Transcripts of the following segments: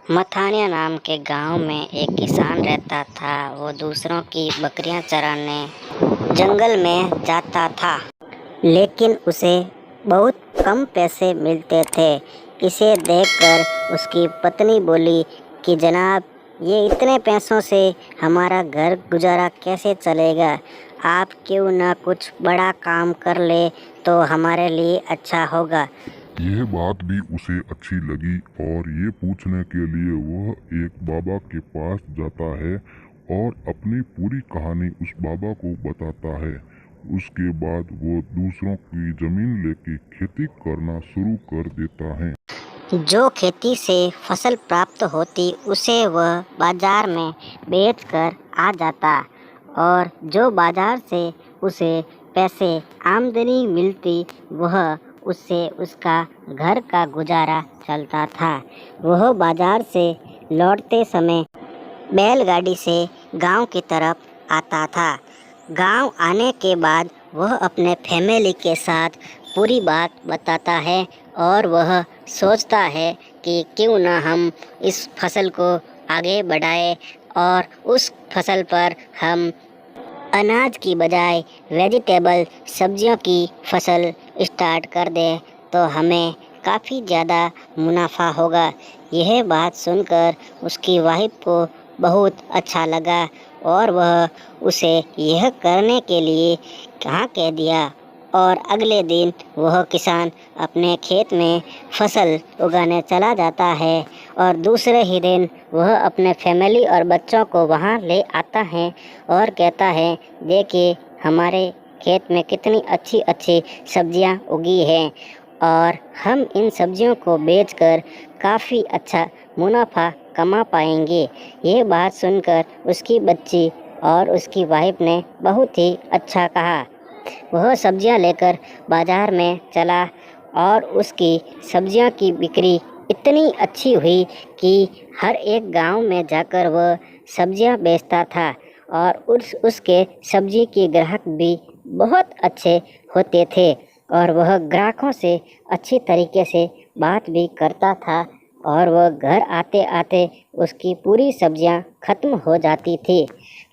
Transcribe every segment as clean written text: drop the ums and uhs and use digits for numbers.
मथानिया नाम के गांव में एक किसान रहता था। वो दूसरों की बकरियां चराने जंगल में जाता था, लेकिन उसे बहुत कम पैसे मिलते थे। इसे देखकर उसकी पत्नी बोली कि जनाब, ये इतने पैसों से हमारा घर गुजारा कैसे चलेगा? आप क्यों ना कुछ बड़ा काम कर ले तो हमारे लिए अच्छा होगा। यह बात भी उसे अच्छी लगी और ये पूछने के लिए वह एक बाबा के पास जाता है और अपनी पूरी कहानी उस बाबा को बताता है। उसके बाद वो दूसरों की जमीन लेके खेती करना शुरू कर देता है। जो खेती से फसल प्राप्त होती उसे वह बाजार में बेचकर आ जाता और जो बाजार से उसे पैसे आमदनी मिलती वह उससे उसका घर का गुजारा चलता था। वह बाजार से लौटते समय बैलगाड़ी से गांव की तरफ आता था। गांव आने के बाद वह अपने फैमिली के साथ पूरी बात बताता है और वह सोचता है कि क्यों ना हम इस फसल को आगे बढ़ाएं और उस फसल पर हम अनाज की बजाय वेजिटेबल सब्जियों की फसल स्टार्ट कर दें तो हमें काफ़ी ज़्यादा मुनाफा होगा। यह बात सुनकर उसकी वाइफ को बहुत अच्छा लगा और वह उसे यह करने के लिए कहाँ कह दिया और अगले दिन वह किसान अपने खेत में फसल उगाने चला जाता है और दूसरे ही दिन वह अपने फैमिली और बच्चों को वहाँ ले आता है और कहता है, देखिए हमारे खेत में कितनी अच्छी अच्छी सब्जियाँ उगी हैं और हम इन सब्जियों को बेचकर काफ़ी अच्छा मुनाफा कमा पाएंगे। ये बात सुनकर उसकी बच्ची और उसकी वाइफ ने बहुत ही अच्छा कहा। वह सब्जियां लेकर बाज़ार में चला और उसकी सब्जियां की बिक्री इतनी अच्छी हुई कि हर एक गांव में जाकर वह सब्जियां बेचता था और उसके सब्जी के ग्राहक भी बहुत अच्छे होते थे और वह ग्राहकों से अच्छी तरीके से बात भी करता था और वह घर आते आते उसकी पूरी सब्जियां ख़त्म हो जाती थी।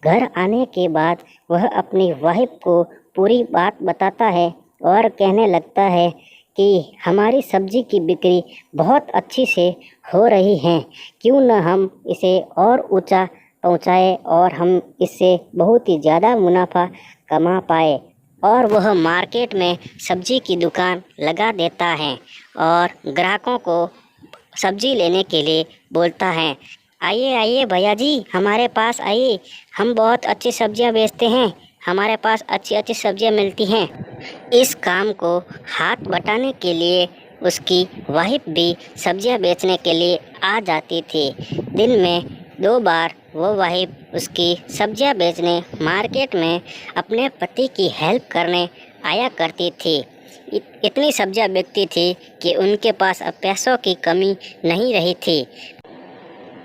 घर आने के बाद वह अपनी वाइफ को पूरी बात बताता है और कहने लगता है कि हमारी सब्जी की बिक्री बहुत अच्छी से हो रही है, क्यों न हम इसे और ऊंचा पहुंचाए और हम इससे बहुत ही ज़्यादा मुनाफा कमा पाए। और वह मार्केट में सब्जी की दुकान लगा देता है और ग्राहकों को सब्जी लेने के लिए बोलता है, आइए आइए भैया जी, हमारे पास आइए, हम बहुत अच्छी सब्जियां बेचते हैं, हमारे पास अच्छी अच्छी सब्जियां मिलती हैं। इस काम को हाथ बटाने के लिए उसकी वाइफ भी सब्जियां बेचने के लिए आ जाती थी। दिन में 2 बार वो वाइफ उसकी सब्जियां बेचने मार्केट में अपने पति की हेल्प करने आया करती थी। इतनी सब्जियां बिकती थी कि उनके पास अब पैसों की कमी नहीं रही थी।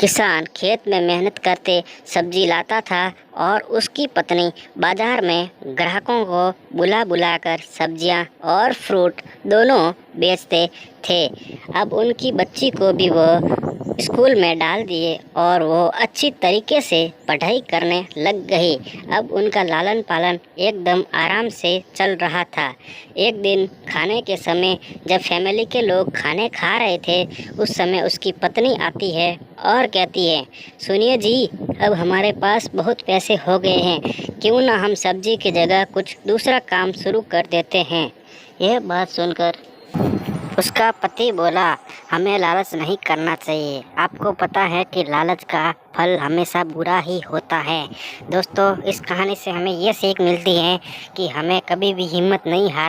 किसान खेत में मेहनत करते सब्जी लाता था और उसकी पत्नी बाजार में ग्राहकों को बुला बुलाकर सब्जियां और फ्रूट दोनों बेचते थे। अब उनकी बच्ची को भी वो स्कूल में डाल दिए और वो अच्छी तरीके से पढ़ाई करने लग गई। अब उनका लालन पालन एकदम आराम से चल रहा था। एक दिन खाने के समय जब फैमिली के लोग खाने खा रहे थे, उस समय उसकी पत्नी आती है और कहती है, सुनिए जी, अब हमारे पास बहुत पैसे हो गए हैं, क्यों ना हम सब्जी की जगह कुछ दूसरा काम शुरू कर देते हैं। यह बात सुनकर उसका पति बोला, हमें लालच नहीं करना चाहिए, आपको पता है कि लालच का फल हमेशा बुरा ही होता है। दोस्तों, इस कहानी से हमें यह सीख मिलती है कि हमें कभी भी हिम्मत नहीं हार